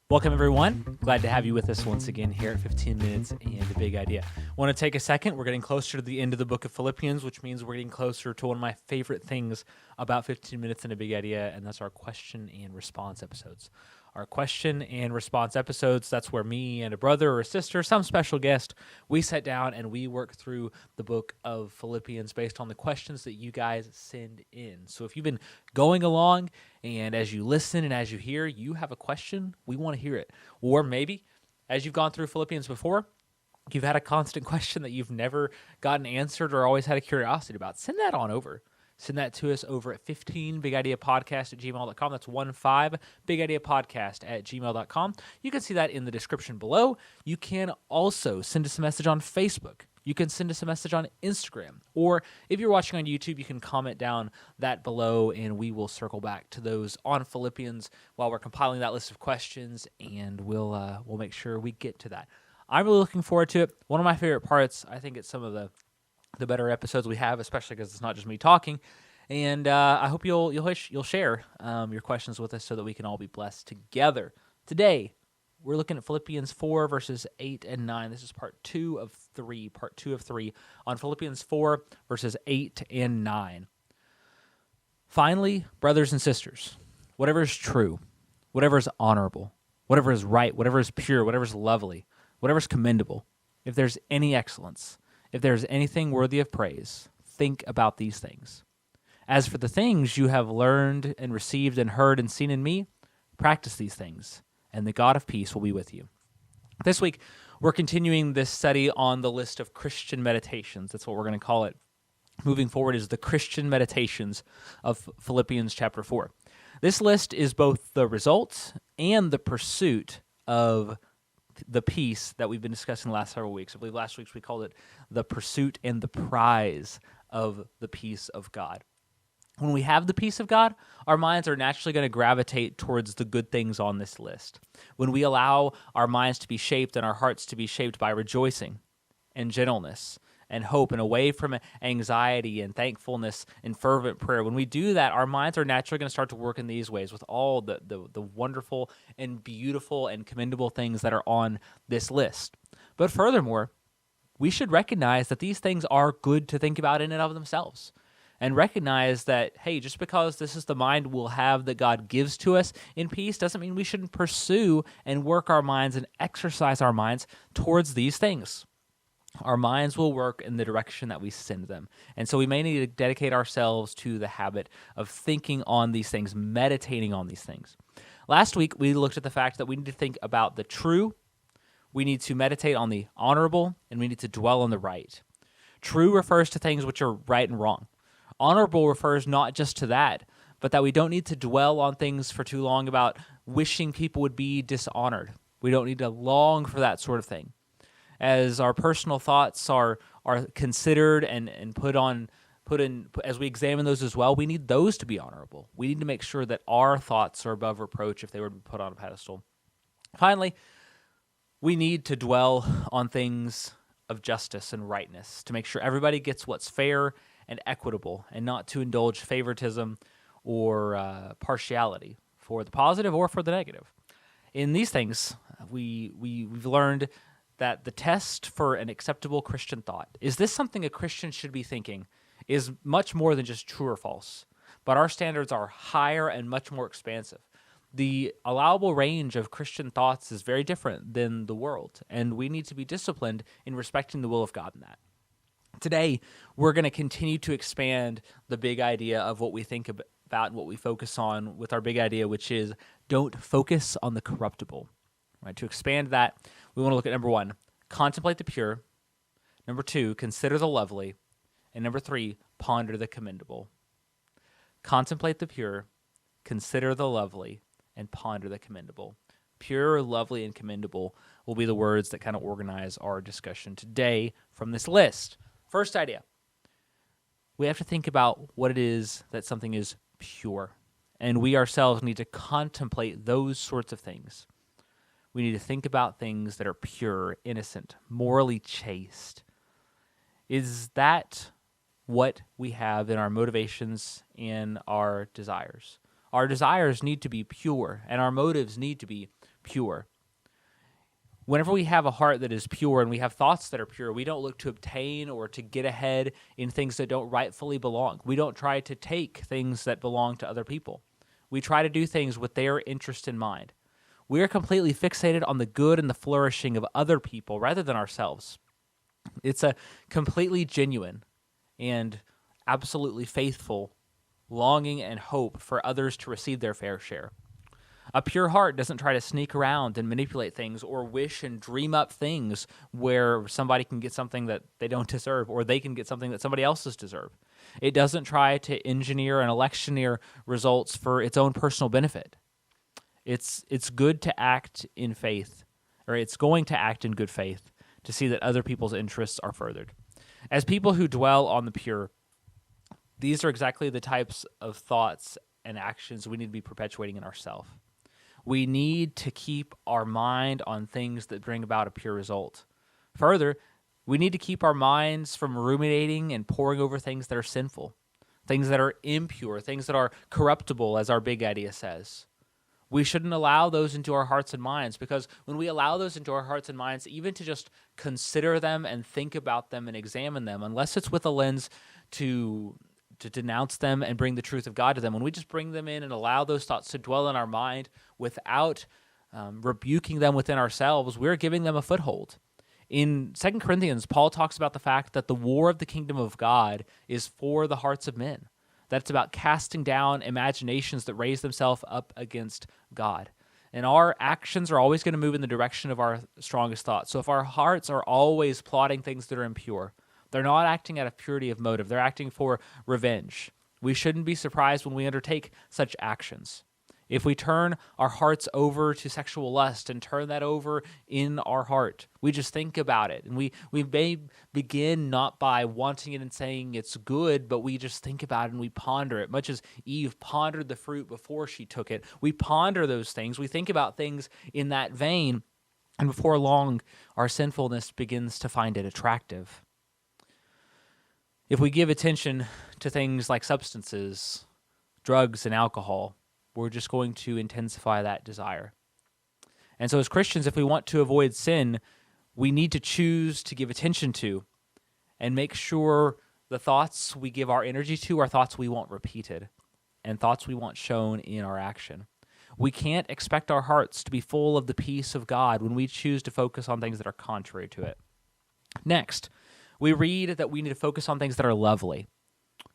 Welcome, everyone. Glad to have you with us once again here at 15 Minutes and a Big Idea. Want to take a second. We're getting closer to the end of the book of Philippians, which means we're getting closer to one of my favorite things about 15 Minutes and a Big Idea, and that's our question and response episodes. Our question and response episodes, that's where me and a brother or a sister, some special guest, we sit down and we work through the book of Philippians based on the questions that you guys send in. So if you've been going along and as you listen and as you hear, you have a question, we want to hear it. Or maybe as you've gone through Philippians before, you've had a constant question that you've never gotten answered or always had a curiosity about. Send that on over. Send that to us over at 15bigideapodcast@gmail.com. That's 15bigideapodcast@gmail.com. You can see that in the description below. You can also send us a message on Facebook. You can send us a message on Instagram. Or if you're watching on YouTube, you can comment down that below, and we will circle back to those on Philippians while we're compiling that list of questions, and we'll make sure we get to that. I'm really looking forward to it. One of my favorite parts, I think it's some of the better episodes we have, especially because it's not just me talking. And I hope you'll share your questions with us so that we can all be blessed together. Today, we're looking at Philippians 4, verses 8 and 9. This is part 2 of 3 on Philippians 4, verses 8 and 9. Finally, brothers and sisters, whatever is true, whatever is honorable, whatever is right, whatever is pure, whatever is lovely, whatever is commendable, if there's any excellence, if there is anything worthy of praise, think about these things. As for the things you have learned and received and heard and seen in me, practice these things, and the God of peace will be with you. This week, we're continuing this study on the list of Christian meditations. That's what we're going to call it. Moving forward is the Christian meditations of Philippians chapter 4. This list is both the result and the pursuit of the peace that we've been discussing the last several weeks. I believe last week we called it the pursuit and the prize of the peace of God. When we have the peace of God, our minds are naturally going to gravitate towards the good things on this list. When we allow our minds to be shaped and our hearts to be shaped by rejoicing and gentleness and hope and away from anxiety and thankfulness and fervent prayer, when we do that, our minds are naturally going to start to work in these ways with all the wonderful and beautiful and commendable things that are on this list. But furthermore, we should recognize that these things are good to think about in and of themselves. And recognize that, hey, just because this is the mind we'll have that God gives to us in peace doesn't mean we shouldn't pursue and work our minds and exercise our minds towards these things. Our minds will work in the direction that we send them. And so we may need to dedicate ourselves to the habit of thinking on these things, meditating on these things. Last week, we looked at the fact that we need to think about the true, we need to meditate on the honorable, and we need to dwell on the right. True refers to things which are right and wrong. Honorable refers not just to that, but that we don't need to dwell on things for too long about wishing people would be dishonored. We don't need to long for that sort of thing. As our personal thoughts are considered and put in as we examine those as well, we need those to be honorable. We need to make sure that our thoughts are above reproach if they were to be put on a pedestal. Finally, we need to dwell on things of justice and rightness to make sure everybody gets what's fair and equitable, and not to indulge favoritism or partiality for the positive or for the negative. In these things, we've learned that the test for an acceptable Christian thought, is this something a Christian should be thinking, is much more than just true or false. But our standards are higher and much more expansive. The allowable range of Christian thoughts is very different than the world, and we need to be disciplined in respecting the will of God in that. Today, we're going to continue to expand the big idea of what we think about and what we focus on with our big idea, which is don't focus on the corruptible. Right? To expand that, we want to look at number 1, contemplate the pure. Number 2, consider the lovely. And number 3, ponder the commendable. Contemplate the pure, consider the lovely, and ponder the commendable. Pure, lovely, and commendable will be the words that kind of organize our discussion today from this list. First idea, we have to think about what it is that something is pure. And we ourselves need to contemplate those sorts of things. We need to think about things that are pure, innocent, morally chaste. Is that what we have in our motivations and our desires? our desires need to be pure, and our motives need to be pure. Whenever we have a heart that is pure and we have thoughts that are pure, we don't look to obtain or to get ahead in things that don't rightfully belong. We don't try to take things that belong to other people. We try to do things with their interest in mind. We are completely fixated on the good and the flourishing of other people rather than ourselves. It's a completely genuine and absolutely faithful longing and hope for others to receive their fair share. A pure heart doesn't try to sneak around and manipulate things or wish and dream up things where somebody can get something that they don't deserve or they can get something that somebody else's deserve. It doesn't try to engineer and electioneer results for its own personal benefit. It's good to act in faith, or it's going to act in good faith to see that other people's interests are furthered. As people who dwell on the pure, these are exactly the types of thoughts and actions we need to be perpetuating in ourselves. We need to keep our mind on things that bring about a pure result. Further, we need to keep our minds from ruminating and poring over things that are sinful, things that are impure, things that are corruptible, as our big idea says. We shouldn't allow those into our hearts and minds, because when we allow those into our hearts and minds, even to just consider them and think about them and examine them, unless it's with a lens to denounce them and bring the truth of God to them, when we just bring them in and allow those thoughts to dwell in our mind without rebuking them within ourselves, we're giving them a foothold. In 2 Corinthians, Paul talks about the fact that the war of the kingdom of God is for the hearts of men. That's about casting down imaginations that raise themselves up against God. And our actions are always going to move in the direction of our strongest thoughts. So if our hearts are always plotting things that are impure, they're not acting out of purity of motive. They're acting for revenge. We shouldn't be surprised when we undertake such actions. If we turn our hearts over to sexual lust and turn that over in our heart, we just think about it. And we may begin not by wanting it and saying it's good, but we just think about it and we ponder it. Much as Eve pondered the fruit before she took it, we ponder those things. We think about things in that vein, and before long, our sinfulness begins to find it attractive. If we give attention to things like substances, drugs, and alcohol, we're just going to intensify that desire. And so as Christians, if we want to avoid sin, we need to choose to give attention to and make sure the thoughts we give our energy to are thoughts we want repeated and thoughts we want shown in our action. We can't expect our hearts to be full of the peace of God when we choose to focus on things that are contrary to it. Next, we read that we need to focus on things that are lovely.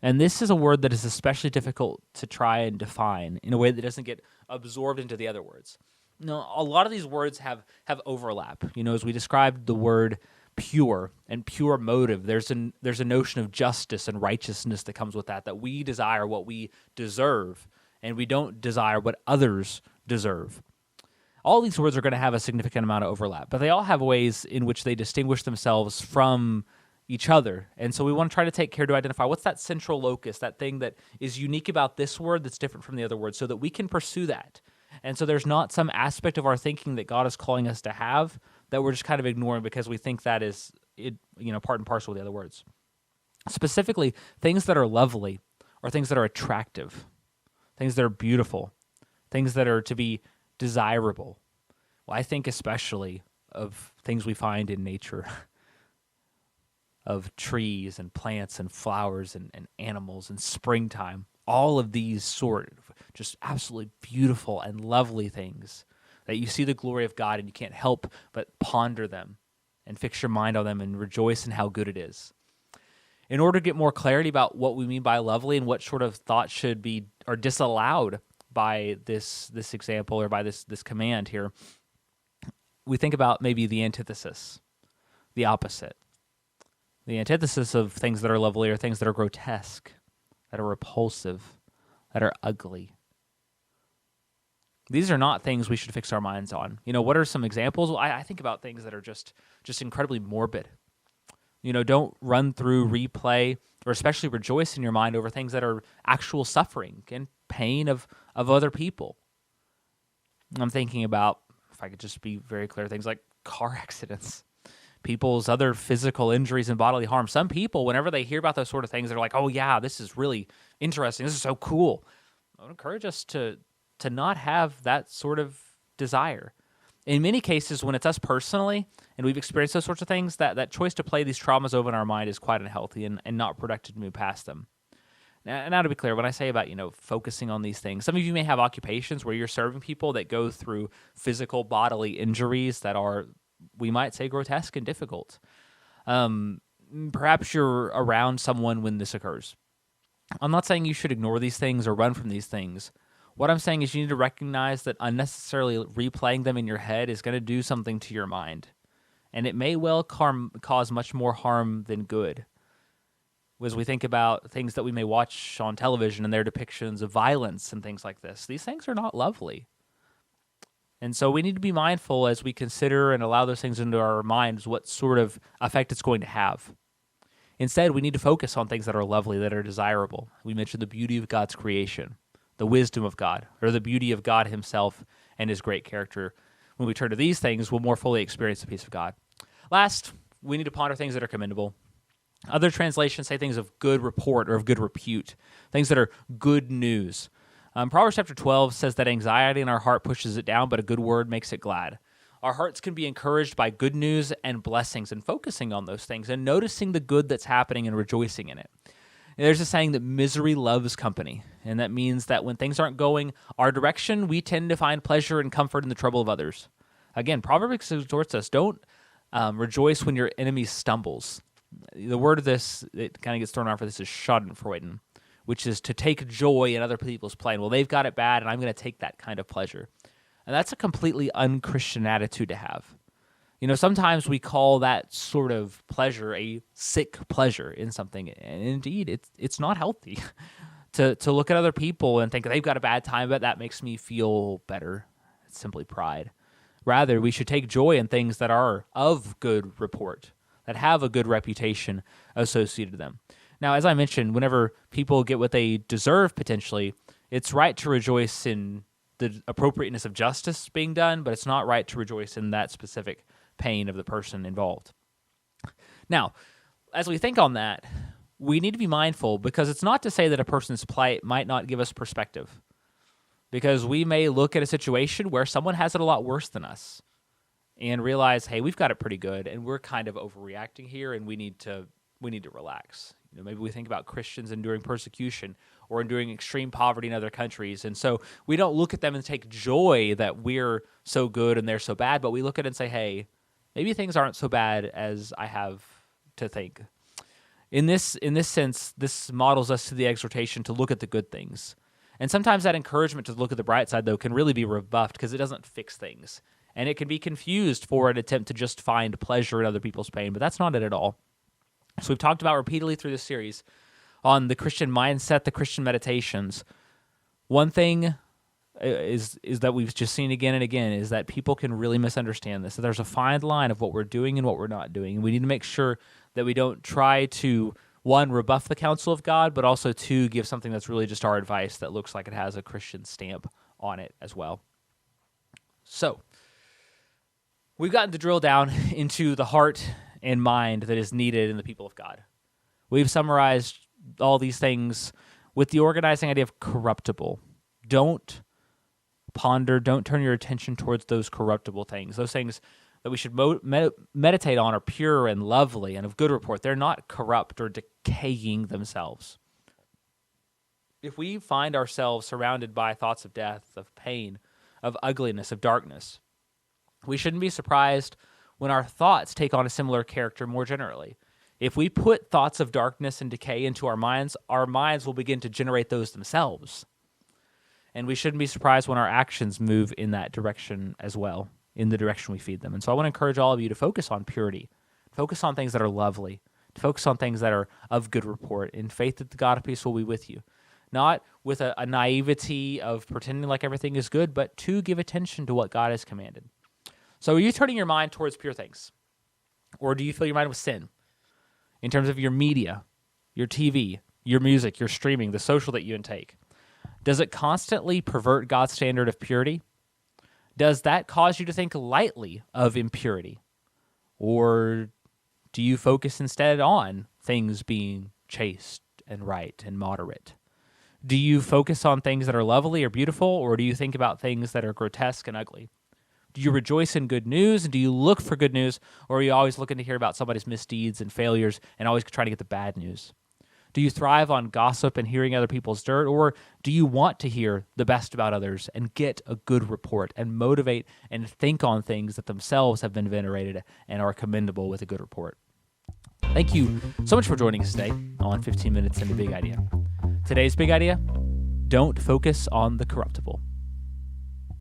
And this is a word that is especially difficult to try and define in a way that doesn't get absorbed into the other words. Now, a lot of these words have overlap. As we described the word pure and pure motive, there's a notion of justice and righteousness that comes with that we desire what we deserve, and we don't desire what others deserve. All these words are going to have a significant amount of overlap, but they all have ways in which they distinguish themselves from each other. And so we want to try to take care to identify what's that central locus, that thing that is unique about this word that's different from the other words, so that we can pursue that. And so there's not some aspect of our thinking that God is calling us to have that we're just kind of ignoring because we think that is part and parcel with the other words. Specifically, things that are lovely or things that are attractive, things that are beautiful, things that are to be desirable. Well, I think especially of things we find in nature, of trees and plants and flowers and animals and springtime. All of these sort of just absolutely beautiful and lovely things that you see the glory of God and you can't help but ponder them and fix your mind on them and rejoice in how good it is. In order to get more clarity about what we mean by lovely and what sort of thoughts should be or disallowed by this example or by this command here, we think about maybe the antithesis, the opposite. The antithesis of things that are lovely are things that are grotesque, that are repulsive, that are ugly. These are not things we should fix our minds on. What are some examples? Well, I think about things that are just incredibly morbid. Don't run through, replay, or especially rejoice in your mind over things that are actual suffering and pain of other people. I'm thinking about, if I could just be very clear, things like car accidents, people's other physical injuries and bodily harm. Some people, whenever they hear about those sort of things, they're like, oh yeah, this is really interesting. This is so cool. I would encourage us to not have that sort of desire. In many cases, when it's us personally and we've experienced those sorts of things, that choice to play these traumas over in our mind is quite unhealthy and not productive to move past them. Now, to be clear, when I say about, focusing on these things, some of you may have occupations where you're serving people that go through physical bodily injuries that are, we might say, grotesque and difficult. Perhaps you're around someone when this occurs. I'm not saying you should ignore these things or run from these things. What I'm saying is you need to recognize that unnecessarily replaying them in your head is going to do something to your mind. And it may well cause much more harm than good. As we think about things that we may watch on television and their depictions of violence and things like this, these things are not lovely. And so we need to be mindful as we consider and allow those things into our minds what sort of effect it's going to have. Instead, we need to focus on things that are lovely, that are desirable. We mentioned the beauty of God's creation, the wisdom of God, or the beauty of God himself and his great character. When we turn to these things, we'll more fully experience the peace of God. Last, we need to ponder things that are commendable. Other translations say things of good report or of good repute, things that are good news. Proverbs chapter 12 says that anxiety in our heart pushes it down, but a good word makes it glad. Our hearts can be encouraged by good news and blessings and focusing on those things and noticing the good that's happening and rejoicing in it. And there's a saying that misery loves company, and that means that when things aren't going our direction, we tend to find pleasure and comfort in the trouble of others. Again, Proverbs exhorts us, don't rejoice when your enemy stumbles. The word of this, it kind of gets thrown around for this, is Schadenfreude, which is to take joy in other people's pain. Well, they've got it bad, and I'm going to take that kind of pleasure. And that's a completely un-Christian attitude to have. Sometimes we call that sort of pleasure a sick pleasure in something, and indeed, it's not healthy to look at other people and think they've got a bad time, but that makes me feel better. It's simply pride. Rather, we should take joy in things that are of good report, that have a good reputation associated to them. Now, as I mentioned, whenever people get what they deserve potentially, it's right to rejoice in the appropriateness of justice being done, but it's not right to rejoice in that specific pain of the person involved. Now, as we think on that, we need to be mindful, because it's not to say that a person's plight might not give us perspective, because we may look at a situation where someone has it a lot worse than us and realize, hey, we've got it pretty good, and we're kind of overreacting here, and we need to relax. Maybe we think about Christians enduring persecution or enduring extreme poverty in other countries, and so we don't look at them and take joy that we're so good and they're so bad, but we look at it and say, hey, maybe things aren't so bad as I have to think. In this sense, this models us to the exhortation to look at the good things. And sometimes that encouragement to look at the bright side, though, can really be rebuffed because it doesn't fix things. And it can be confused for an attempt to just find pleasure in other people's pain, but that's not it at all. So we've talked about repeatedly through this series on the Christian mindset, the Christian meditations. One thing is that we've just seen again and again is that people can really misunderstand this. So there's a fine line of what we're doing and what we're not doing. And we need to make sure that we don't try to, one, rebuff the counsel of God, but also, two, give something that's really just our advice that looks like it has a Christian stamp on it as well. So we've gotten to drill down into the heart and mind that is needed in the people of God. We've summarized all these things with the organizing idea of corruptible. Don't turn your attention towards those corruptible things. Those things that we should meditate on are pure and lovely and of good report. They're not corrupt or decaying themselves. If we find ourselves surrounded by thoughts of death, of pain, of ugliness, of darkness, we shouldn't be surprised when our thoughts take on a similar character more generally. If we put thoughts of darkness and decay into our minds will begin to generate those themselves. And we shouldn't be surprised when our actions move in that direction as well, in the direction we feed them. And so I want to encourage all of you to focus on purity, focus on things that are lovely, to focus on things that are of good report, in faith that the God of peace will be with you. Not with a naivety of pretending like everything is good, but to give attention to what God has commanded. So are you turning your mind towards pure things? Or do you fill your mind with sin? In terms of your media, your TV, your music, your streaming, the social that you intake. Does it constantly pervert God's standard of purity? Does that cause you to think lightly of impurity? Or do you focus instead on things being chaste and right and moderate? Do you focus on things that are lovely or beautiful, or do you think about things that are grotesque and ugly? Do you rejoice in good news, and do you look for good news, or are you always looking to hear about somebody's misdeeds and failures and always trying to get the bad news? Do you thrive on gossip and hearing other people's dirt, or do you want to hear the best about others and get a good report and motivate and think on things that themselves have been venerated and are commendable with a good report? Thank you so much for joining us today on 15 Minutes in the Big Idea. Today's big idea: don't focus on the corruptible.